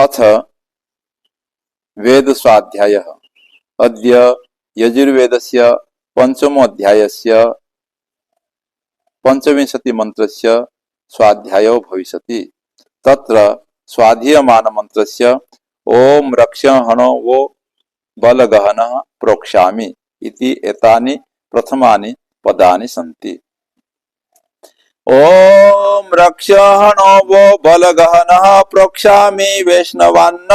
अथ वेद स्वाध्यायः। अद्य यजुर्वेदस्य पंचमोऽध्यायस्य पंचविंशति मंत्रस्य स्वाध्यायो भविष्यति। तत्र स्वाध्यायमान मंत्रस्य ओम रक्षहणो वो बलगहनः प्रोक्ष्यामि इति एतानि प्रथमानि पदानि सन्ति। ओम रक्षहणो वो बलगहनः प्रोक्ष्यामि वैष्णवान्न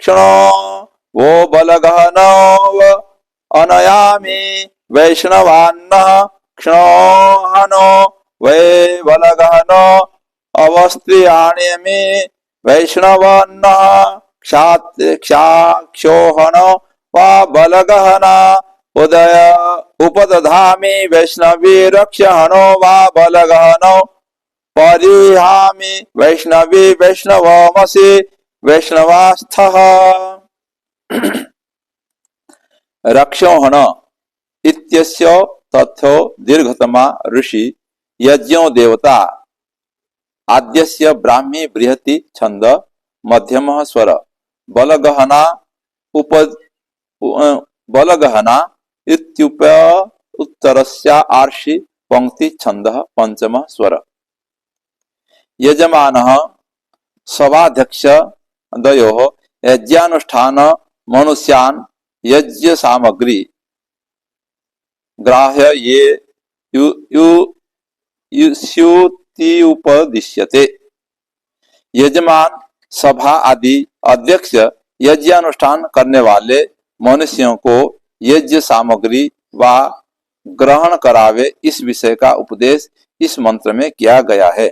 क्षणो वो बलगहनो अनयामि वैष्णवान्न क्षणो वै बलगहनो अवस्त्रियाण्यमि वैष्णवान्न क्षाक्षोहनो वा बलगहना उदय उपदधामि वैष्णवी रक्षहणो वा बलगहनो परिहामि वैष्णवी वैष्णवमसि वैष्णवास्थः। रक्षोहण इत्यस्य तथ्यो दीर्घतमा ऋषि यज्ञो देवता आद्यस्य ब्राह्मी बृहति छंद मध्यमः स्वर बलगहना बलगहना इत्युप उत्तरस्य आर्षि पंक्ति छंदः पंचमः स्वर यजमानः सभाध्यक्ष दयोः यज्ञानुष्ठान मनुष्यान् यज्ञ सामग्री ग्राह्य ये युष्युत्युपदिश्यते। यजमान सभा आदि अध्यक्ष यज्ञानुष्ठान करने वाले मनुष्यों को यज्ञ सामग्री व ग्रहण करावे, इस विषय का उपदेश इस मंत्र में किया गया है।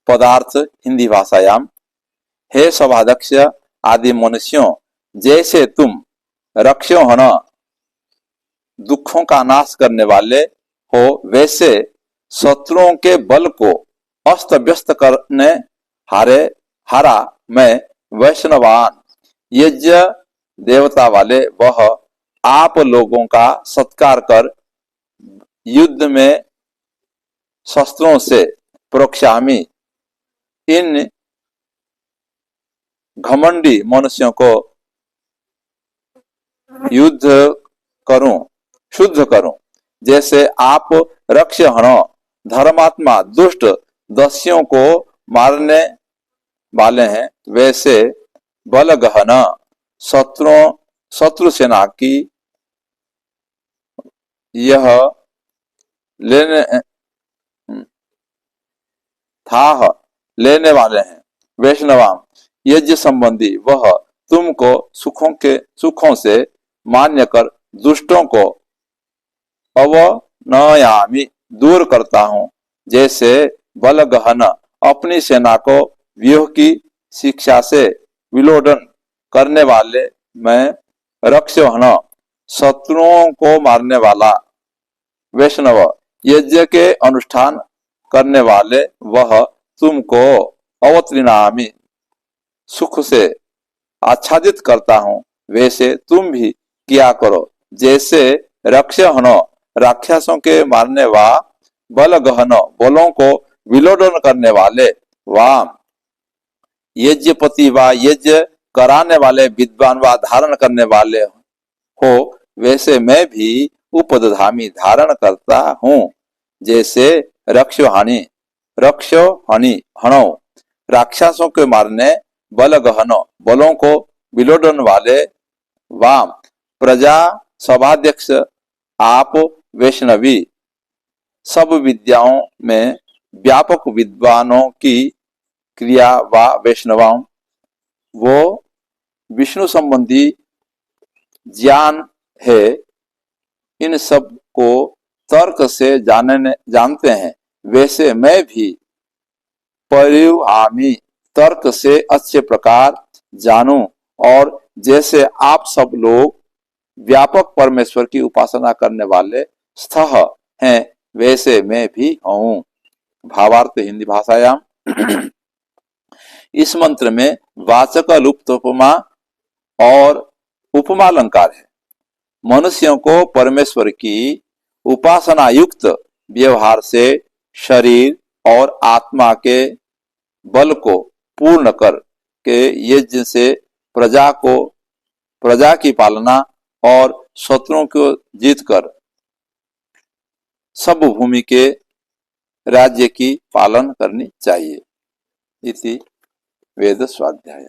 पदार्थ हिंदी भाषायाम हे सभाध्यक्ष आदि मनुष्यों, जैसे तुम रक्षोहण दुखों का नाश करने वाले हो, वैसे शत्रुओं के बल को अस्त व्यस्त करने हारा मैं वैष्णवान यज्ञ देवता वाले वह आप लोगों का सत्कार कर युद्ध में शस्त्रों से प्रोक्ष्यामि इन घमंडी मनुष्यों को युद्ध करूं, शुद्ध करूं। जैसे आप रक्षहण धर्मात्मा दुष्ट दस्युओं को मारने वाले हैं, वैसे बलगहन शत्रु सेना की यह लेने वाले हैं। वैष्णवाम यज्ञ संबंधी वह तुमको सुखों से मान्य कर दुष्टों को अवनयामि दूर करता हूँ। जैसे बलगहन अपनी सेना को व्यूह की शिक्षा से विलोडन करने वाले, मैं रक्षोहण शत्रुओं को मारने वाला, वैष्णव यज्ञ के अनुष्ठान करने वाले वह तुमको अवतीर्णामि सुख से आच्छादित करता हूँ। वैसे तुम भी किया करो। जैसे रक्षहण राक्षसों के मारने व बलगहन बलों को विलोडन करने वाले व यज्ञपति व यज्ञ कराने वाले विद्वान व धारण करने वाले हो, वैसे मैं भी उपदधामी धारण करता हूँ। जैसे रक्षोहणि हणो राक्षसों के मारने बलगहन बलों को विलोडन वाले वाम प्रजा सभाध्यक्ष आप वैष्णवी सब विद्याओं में व्यापक विद्वानों की क्रिया व वैष्णवाओं वो विष्णु संबंधी ज्ञान है, इन सब को तर्क से जानते हैं। वैसे मैं भी परिहामि तर्क से अच्छे प्रकार जानूं, और जैसे आप सब लोग व्यापक परमेश्वर की उपासना करने वाले स्थः हैं, वैसे मैं भी हूँ। भावार्थ हिंदी भाषायाम इस मंत्र में वाचक लुप्त उपमा और उपमा अलंकार है। मनुष्यों को परमेश्वर की उपासना युक्त व्यवहार से शरीर और आत्मा के बल को पूर्ण कर के यज्ञ से प्रजा की पालना और शत्रुओं को जीतकर सब भूमि के राज्य की पालन करनी चाहिए। इति वेद स्वाध्याय।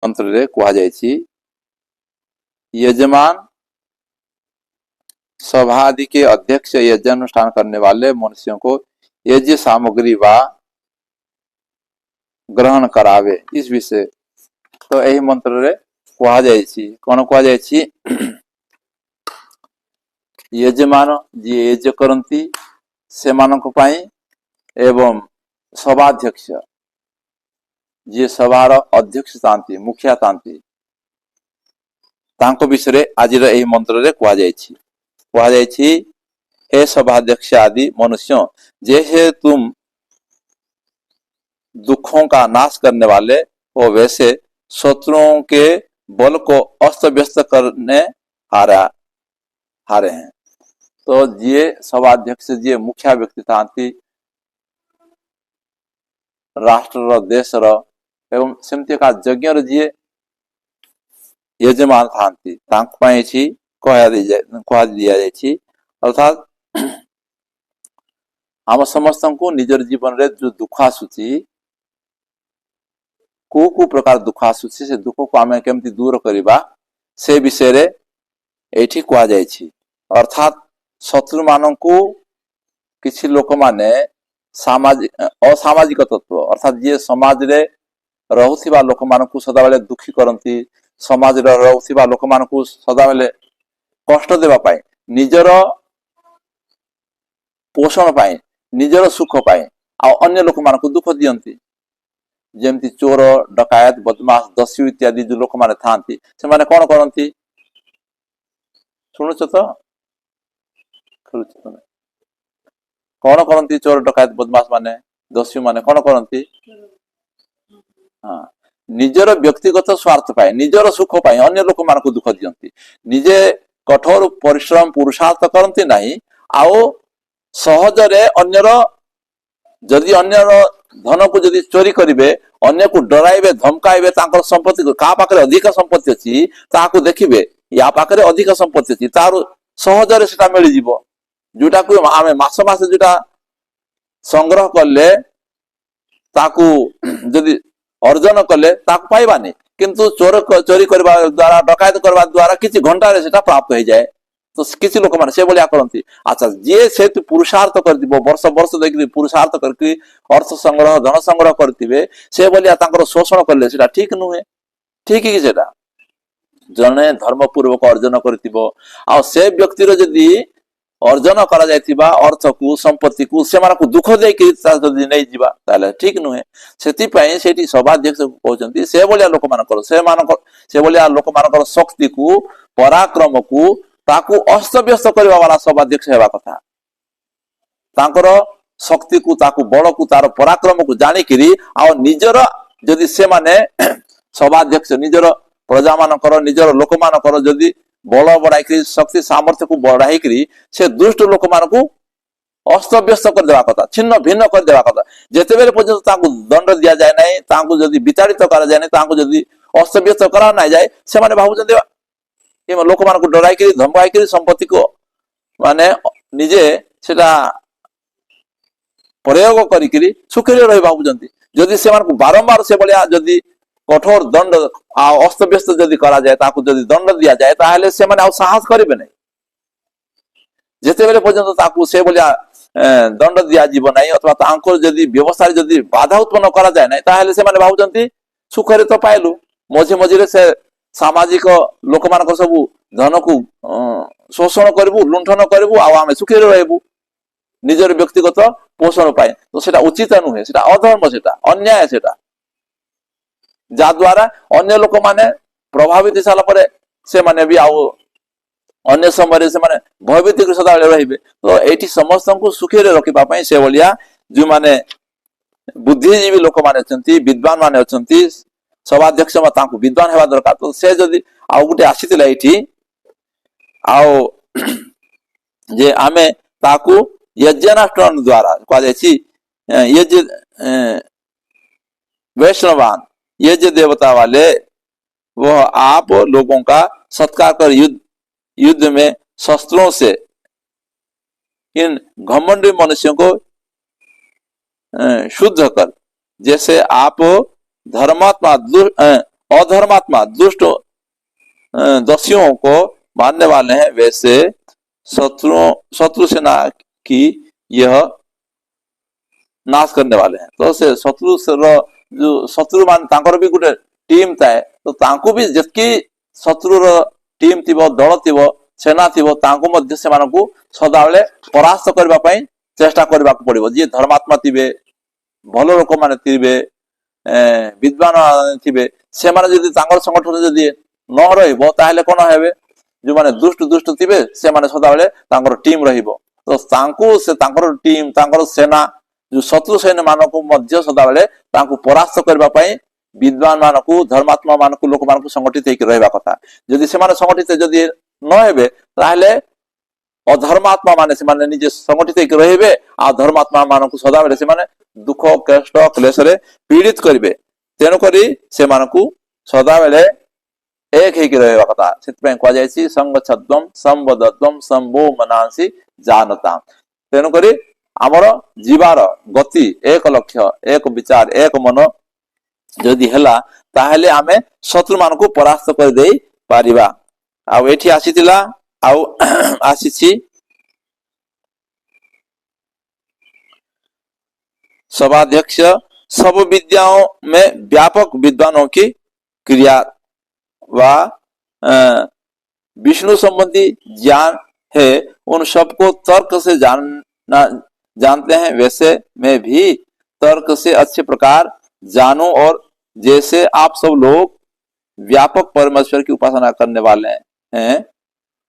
मंत्र कहुछि यजमान सभा आदि के अध्यक्ष यज्ञ अनुष्ठान करने वाले मनुष्यों को यज्ञ सामग्री व ग्रहण करावे। इस विषय तो यही मंत्र रे कहुछि कौन कहुछि यजमान जी यज्ञ करती से मानक पाई एवं सभाध्यक्ष जी सभार अध्यक्ष तांती मुखिया तांती तांको विषय आज यही मंत्र रे कहुछि हे सभाध्यक्ष आदि मनुष्यों, जैसे तुम दुखों का नाश करने वाले हो वैसे शत्रुओं के बल को अस्त व्यस्त करने हारे हैं। तो जी सभाध्यक्ष जी मुखिया व्यक्ति था राष्ट्र देश एवं सेमती का यज्ञ जी यजमान था कह दि अर्थात आम समस्त को निजर जीवन रे जो दुख आसुची को प्रकार दुख आसुची से दुख को आमे केमती दूर करिबा से विषय रे एठी कहा जायछि। अर्थात शत्रु मानकु किछि लोक माने असामाजिक तत्व अर्थात जे समाज रे रहुथिबा लोक मानकु सदा बेले दुखी करंती, समाज रे रहुथिबा लोक मानकु सदा बेले कष्ट देबा पाए निजर पोषण पाए निजर सुख पाए आ अन्य लोक मानकु दुख दियंती। जेमती चोर डकायत बदमाश दस्यु इत्यादि जो लोक माने थांती से माने कौन करंती शुणुच तो कौन करंती चोर डकायत बदमाश माने दस्यु माने कौन करंती हाँ निजर व्यक्तिगत स्वार्थ पाए निजर सुख पाए अन्य लोक मानकु दुख दियंती। निजे कठोर परिश्रम पुरुषार्थ करंती नहीं आओ सहजरे अन्यर जदि अन्यर धन को जदि चोरी करिवे अन्य को डराइबे धमकाइबे तांकर संपत्ति को का पाखरे अधिक संपत्ति अछि ताकू देखिबे या पाखरे अधिक संपत्ति अछि तार सहजरे सेटा मिलि जिवो जोटा को आमे मास मास जोटा संग्रह करले ताकू जदि अर्जन कले ताकू पाइबानी किंतु चोरी करबा द्वारा डकायत करबा द्वारा किछि घंटा रे सेटा प्राप्त हो जाए। तो किसी लोक माने से बोलिया करंती अच्छा जे से पुरुषार्थ करदिबो वर्ष वर्ष देखि पुरुषार्थ करके अर्थ संग्रह धन संग्रह करथिबे से बोलिया तांकर शोषण करले सेटा ठीक नुहे ठीक कि सेटा जने धर्म पूर्वक अर्जन करथिबो आ से व्यक्ति रो जदी अर्जन करा जायतिबा अर्थ को संपत्ति को से मानकु दुख दे कि जदी नै जिबा ताले ठीक नुहे। सेति पय सेठी सभाध्यक्ष कहउचंती से बोलिया लोक मानकर से बोलिया लोक मानकर शक्ति को पराक्रम को ताकू अस्त व्यस्त करबा वाला सभाध्यक्ष हेबा कथा तांकर शक्ति को ताकू बल को तार पराक्रम को जानी करी आ निजर जदि से माने सभाध्यक्ष निजर प्रजा मानकर निजर लोक मानकर जदि बल बढ़ाई करी शक्ति सामर्थ्य को बढ़ाई करी से दुष्ट लोक मानकु अस्त व्यस्त कर देबा कथा छिन्न भिन्न कर देबा कथा जेते बेले पर्यंत तांकु दंड दिया जाय नै तांकु जदि विताड़ित करा जाय नै तांकु जदि अस्त व्यस्त करा नै जाय से माने भाबुचंती ये लोक मान को डराई करी धमकाई करी संपत्ति को माने निजे सेटा प्रयोग करी करी सुखरे रही भाबुचंती जदि से मान को बारंबार से बोलिया जदि कठोर दंड आ अस्त व्यस्त जदि करा जाए ताकू जदि दंड दिया जाए ताहले से माने आ साहस करिबे नै जेते बेले पर्यंत ताकू से बोलिया दंड दिया जीव नै अथवा तांको जदि व्यवस्था जदि बाधा उत्पन्न करा जाए नै ताहले से माने भाबुचंती सुखरे तो पाइलु मझे मझे से सामाजिक लोक मान सब धन को शोषण करू लुंठन करू आम सुखी रहबू निजर व्यक्तिगत पोषण पाए तो सेटा उचित नुहे सेटा अधर्म सेटा अन्याय सेटा जा द्वारा अन्य लोक माने प्रभावित साला परे से माने भी आउ अन्य समय से माने भयभीत सदा रहिबे। तो एठी समस्त को सुखी रखिबा पई से बोलिया जो माने बुद्धिजीवी लोक माने अछंती विद्वान माने अछंती सभाध्यक्ष तांको विद्वान हेबा दरकार। तो से जदि आउ गुटे आसीतिला एठी आउ जे आमे ताकू यज्ञानुष्ठान द्वारा कह जायछि यज्ञ वैष्णवान ये जो देवता वाले वह आप लोगों का सत्कार कर युद्ध में शस्त्रों से इन घमंडी मनुष्यों को शुद्ध कर, जैसे आप अधर्मात्मा दुष्ट दस्युओं को मारने वाले हैं, वैसे शत्रु सेना की यह नाश करने वाले हैं। तो से शत्रु मान तांकर भी गोटे टीम थाए, तो तांको भी जतकी शत्रुर टीम थिबो दल थिबो सेना थिबो तांको मध्य से मानकु सदाबेले परास्त करबा पई चेष्टा करबा पड़िबो। जे धर्मात्मा थिबे भल लोक माने थिबे विद्वान थिबे से माने जदि तांकर संगठन जदि न रहिबो ताहले कोन हेबे, जो माने दुष्ट थिबे से माने सदाबेले तांकर टीम रहिबो। तो तांको से तांकर टीम तांकर सेना जो शत्रु सैन्य मानक मध्य सदाबेले तांको परास्त करबा पई विद्वान मानकु धर्मात्मा मानकु लोक मानकु संगठित होकर रहबा कथा। जदि से माने संगठित जदि न हेबे ताहले अधर्मात्मा माने से माने निजे संगठित होकर रहबे आ धर्मात्मा मानकु सदाबेले से माने दुख कष्ट क्लेश रे पीड़ित करिवे। तेनु करी से मानकु सदाबेले एक होकर रहबा कथा। सेति कह जायछि संग छद्वम संबदत्वम संभो मनांसी जानता। तेनु करी आमर जीवार गति एक लक्ष्य एक विचार एक मन जदि हैला ताहले आमे शत्रु मानकु परास्त कर देई पारिबा। आउ एठी आसीतिला आउ आसीछि सभाध्यक्ष सब विद्याओं में व्यापक विद्वानों की क्रिया व विष्णु संबंधी ज्ञान है, उन सबको तर्क से जानते हैं, वैसे मैं भी तर्क से अच्छे प्रकार जानूं और जैसे आप सब लोग व्यापक परमेश्वर की उपासना करने वाले हैं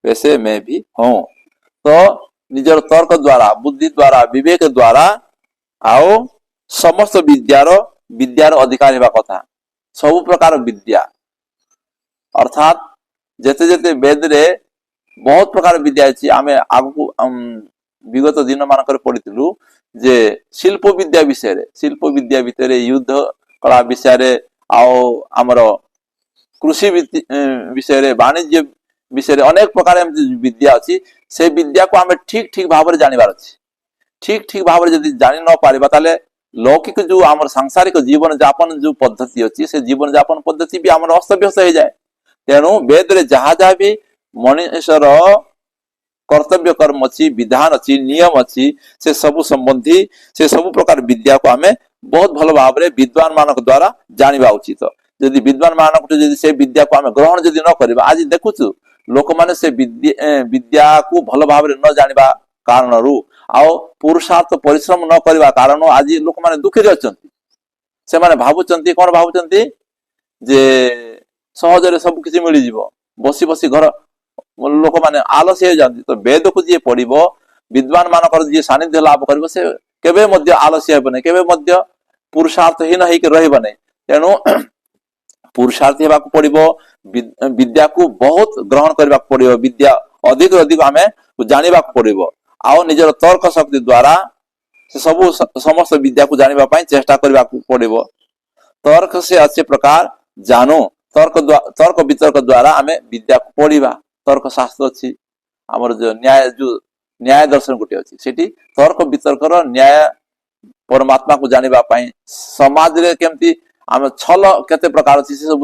वैसे मैं भी हूं। तो निजर तर्क द्वारा बुद्धि द्वारा विवेक द्वारा आओ समस्त विद्यार अधिकार हेबा कथा। सब प्रकार विद्या अर्थात जेते जेते वेद रे बहुत प्रकार विद्या अछि। आमे आगु विगत दिन मानकर पढ़िथिलु जे शिल्प विद्या विषय रे युद्ध कला विषय रे आओ आमर कृषि विषय रे वाणिज्य विषय रे अनेक प्रकार विद्या अछि। से विद्या को आमे ठीक ठीक भाव रे जानिबार अछि। ठीक भाव रे यदि जानि न पारिबा ताले लौकिक जो आमर सांसारिक जीवन यापन जो पद्धति अछि से जीवन यापन पद्धति भी आमर अस्त व्यस्त हो जाए। तेणु वेद रे जहा भी मनुष्यर कर्तव्य कर्म अच्छी विधान अच्छी नियम अच्छी से सब संबंधी से सब प्रकार विद्या को आमे बहुत भल भाव रे विद्वान मानक द्वारा जानिबा उचित। यदि विद्वान मानक यदि से विद्या को आमे ग्रहण यदि न करिबा, आज देखुछु लोक माने से विद्या को भल भाव रे न जानिबा कारणरू आउ पुरुषार्थ परिश्रम न करिबा कारण आज लोक माने दुखी रे अछंती। से माने भाबुचंती कोन भाबुचंती जे सहज रे सब किछि मिलि जिवो, बसी बसी घर लोक माने आलस्य हो जाती। तो वेद को जी पढ़िबो विद्वान मानकर जी सानिध्य लाभ करिबो से केबे मध्य आलस्य हेबो नै, केबे मध्य पुरुषार्थहीन होइके रहइबो नै। तेणु पुरुषार्थ हेबा को पड़िबो, विद्या को बहुत ग्रहण करबा को पड़िबो, विद्या अधिक अधिक आमे जानिबा को पड़िबो। आउ निजर तर्क शक्ति द्वारा से सब समस्त विद्या को जानिबा पई चेष्टा करबा को पड़िबो। तर्क से अच्छे प्रकार जानो, तर्क वितर्क द्वारा आमे विद्या को पढ़िबा। तर्क शास्त्र अच्छी आमर जो न्याय दर्शन गोटे अच्छी सेठी तर्क वितर्कर न्याय परमात्मा को जानिबा पई समाज रे केमती आम छल केते प्रकार अच्छी से सब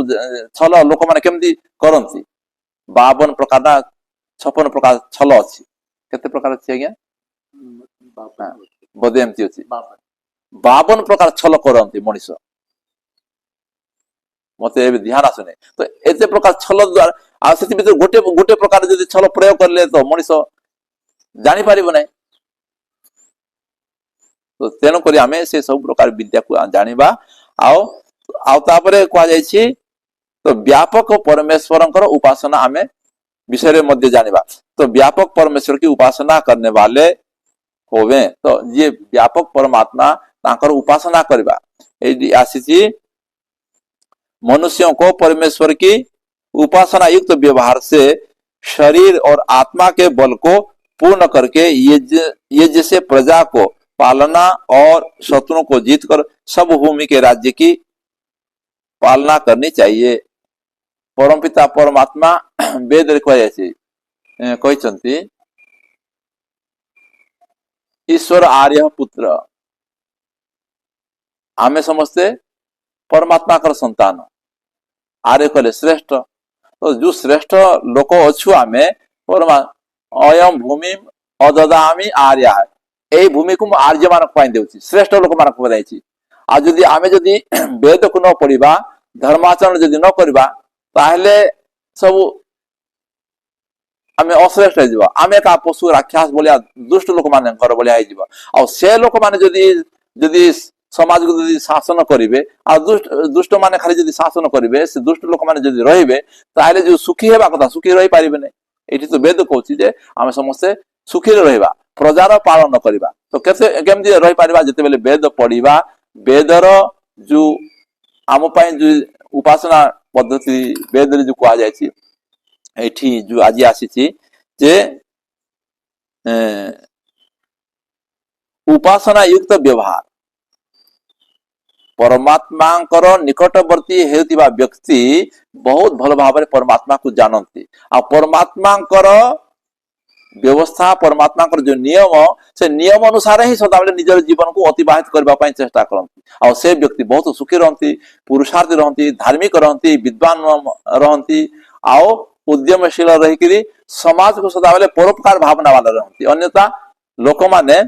छल लोक माने केमती करंती। 52 प्रकार ना 56 प्रकार छल अच्छी। केते प्रकार अच्छी आज्ञा बोधे एमती अच्छी 52 प्रकार छल करंती मनीष। मते ध्यान आसुने तो एते प्रकार छल द्वारा आ सेति भीतर गोटे प्रकार यदि छल प्रयोग करले तो मनीष जानि पारिबो नै। तो तेनो करी आमे से सब प्रकार विद्या को जानिबा। आउ तापरे कहा जायछि तो व्यापक परमेश्वरंकर उपासना आमे विषय रे मध्य जानिबा। तो व्यापक परमेश्वर की उपासना करने वाले होवे तो ये व्यापक परमात्मा तांकर उपासना करबा। एदि आसीछि मनुष्यों को परमेश्वर की उपासना युक्त व्यवहार से शरीर और आत्मा के बल को पूर्ण करके यज्ञ से प्रजा को पालना और शत्रुओं को जीतकर सब भूमि के राज्य की पालना करनी चाहिए। परमपिता परमात्मा वेद रे कहते ईश्वर आर्य पुत्र, आमे समस्ते परमात्मा कर संतान। आर्य कहले श्रेष्ठ, तो जो श्रेष्ठ लोक अच्छु आमे परमा अयम भूमि अददामी आर्य, यही भूमि को आर्य मान देउछि, श्रेष्ठ लोक मान बताइछि। आ जदि आमे जदि वेद को न पढ़िबा, धर्माचरण जदि न करबा, ताहले सब आमे अश्रेष्ठ हो जिबा। आमे का पशु राक्षस बोलिया दुष्ट लोक माने घर बोलिया हो जिबा। आ से लोक माने जदि जदि समाज को जदि शासन करिवे, आ दुष्ट माने खाली जदि शासन करिवे, से दुष्ट लोक माने जदि रहिबे, ताहले जो सुखी हेबा कथा सुखी रहि पारिबे नै। एठी तो वेद कहछि जे आमे समस्त सुखी रहिबा, प्रजार पालन करिबा। तो केमति रहि पारिबा, जते बेले वेद पढ़िबा, वेदर जो आम पाई जो उपासना पद्धति वेद रे जो कहा जायछि, एठी जो आज आसी जे उपासना युक्त व्यवहार, परमात्मांकर निकटवर्ती हेउतिबा व्यक्ति बहुत भल भाव परमात्मा को जानती। आ परमात्मांकर व्यवस्था, परमात्मांकर जो नियम, से नियम अनुसार ही सदाबले निजर जीवन को अतिबाहित करबा पई चेष्टा करती। आ से व्यक्ति बहुत सुखी रहती, पुरुषार्थी रहती, धार्मिक रहती, विद्वान रहती, आओ उद्यमशील रही समाज को सदाबले परोपकार भावना वाला रहती। अन्यथा लोक माने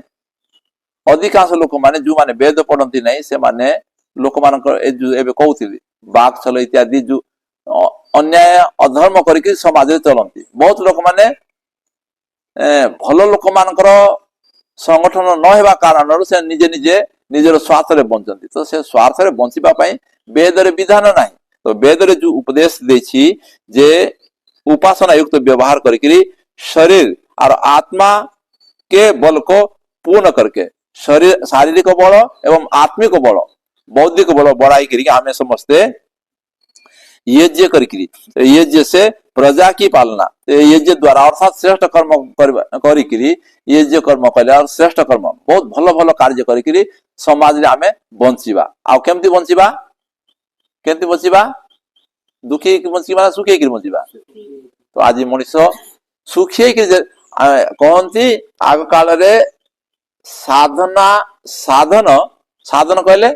अधिकांश लोक माने जो माने वेद पढ़ती नहीं, से माने लोक मान कहती बाघ छल इत्यादि जो अन्याय अधर्म करके समाज में चलती। बहुत लोक माने भल लोक मानकर संगठन न हेबा कारण से निजे निजे निजर स्वार्थ रे बंचती। तो से स्वार्थ रे बंचिबा पई वेद रे विधान नाही। तो वेद रे जो उपदेश देछि जे उपासना युक्त व्यवहार करके शरीर और आत्मा के बल को पूर्ण करके, शरीर शारीरिक बल एवं आत्मिक बल, बौद्धिक बल बढ़ाई करके हमें समझते यज्ञ करके, यज्ञ से प्रजा की पालना, यज्ञ द्वारा अर्थात श्रेष्ठ कर्म करी यज्ञ कर्म कले और श्रेष्ठ कर्म बहुत भल भल कार्य करी समाज रे आमे बंचिबा। आ केमती बंचिबा, केमती बंचिबा, दुखी बंचिबा सुखी की बंचिबा। तो आज मनीष सुखी कहती आग काल रे साधना साधन साधन कहले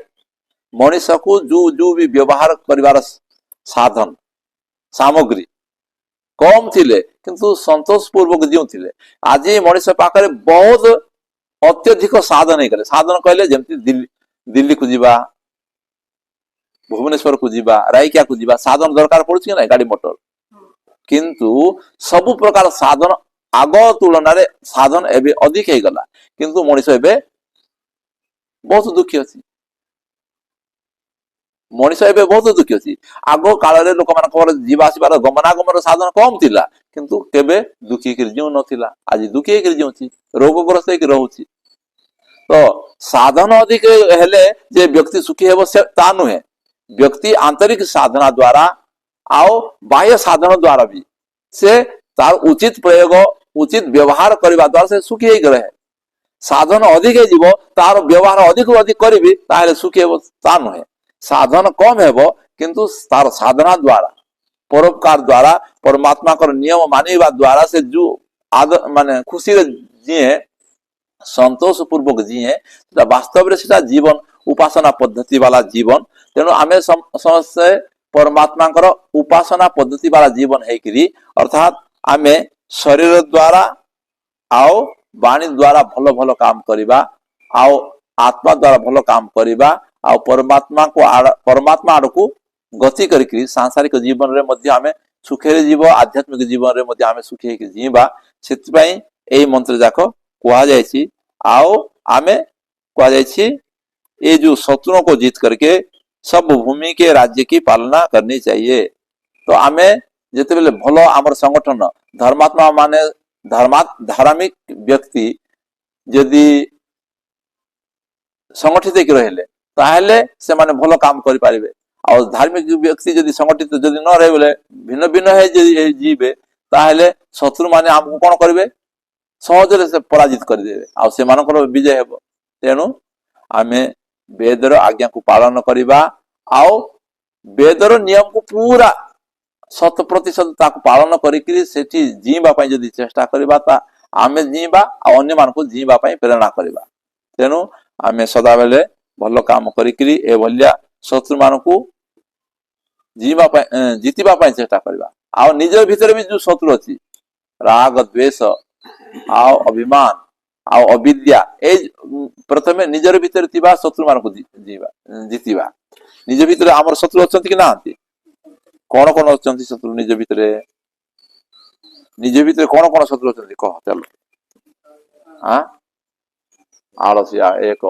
मनीष को जो जो भी व्यवहार करिवार साधन सामग्री कम थिले किंतु संतोष पूर्वक जीव थिले। आज मनीष पाखरे बहुत अत्यधिक साधन ही गले। साधन कहले जेमती दिल्ली को जीवा, भुवनेश्वर को जीवा, रायकिया को जीवा, साधन दरकार पड़ुछि ना गाड़ी मोटर। किंतु सबु प्रकार साधन आग तुलन रे साधन एबे अधिक हे गला, किंतु मनीष एबे बहुत दुखी अछि। मनीष एबे बहुत दुखी अछि। आग काल रे लोक मान जीवा आसीबार गमनागमन साधन कम थिला, किंतु केबे दुखी कर जीव नथिला। आज दुखी कर जीवछि, रोगग्रस्त हे रहउछि। तो साधन अधिक हेले जे व्यक्ति सुखी हेबो से ता नुहे। व्यक्ति आंतरिक साधना द्वारा आओ बाह्य साधन द्वारा भी से तार उचित प्रयोग उचित व्यवहार करबा द्वारा से सुखी हे रहे। साधन अधिक जीव तार व्यवहार अधिक अधिक करी ताहले सुखी हेबो ता नुहे। साधन कम हेबो किंतु तार साधना द्वारा परोपकार द्वारा परमात्मा कर नियम मानिबा द्वारा से जो आद माने खुशी रे जिए, संतोष पूर्वक जिए, वास्तव से जीवन उपासना पद्धति वाला जीवन। तेणु आमे समस्त परमात्मा उपासना पद्धति वाला जीवन है, अर्थात आमे शरीर द्वारा आओ वाणी द्वारा भल भल काम करिबा, आओ आत्मा द्वारा भल काम करिबा, आओ परमात्मा आड़ को गति करी सांसारिक जीवन रे मध्य आमे सुखे जीव, आध्यात्मिक जीवन रे मध्य आमे सुखी जीवा। सेतिपई एई मंत्र जाक कुआ जायछि। आओ आमे कुआ जायछि ये जो शत्रुओं को जीत करके सब भूमि के राज्य की पालना करनी चाहिए। तो आमे जेते बेले भलो आमर संगठन धर्मात्मा माने धार्मिक व्यक्ति यदि संगठित रहिले ताहले से माने भलो काम करि पारिबे। और धार्मिक व्यक्ति यदि संगठित यदि न रहे बोले भिन्न भिन्न है जीवे, ताहले शत्रु माने हमको कोन करिवे, सहज से पराजित कर देबे आ से मानकर विजय हेबो। तेनु आमे वेदर आज्ञा को पालन करिबा, आओ वेदर नियम को पूरा 100% ताकू पालन करिकरी सेठी जीवा पाई जदी चेष्टा करबा ता आमे जीवा आ अन्य मानको जीवा पाई प्रेरणा करबा। तेनु आमे सदा बेले भलो काम करिकरी ए भलिया शत्रु मानको जीवा पाई जीतिबा पाई चेष्टा करबा। आ निज भीतर भी जो शत्रु अछि राग द्वेष आ अभिमान आ अविद्या ए प्रथमे निजर भीतर थिबा शत्रु मानको जीवा जीतिबा। निज भीतर हमर शत्रु अछंती कि नांती कौन कौन अछंती शत्रु निज भीतर कौन कौन शत्रु अछंती कह चलो। हाँ आलसिया एक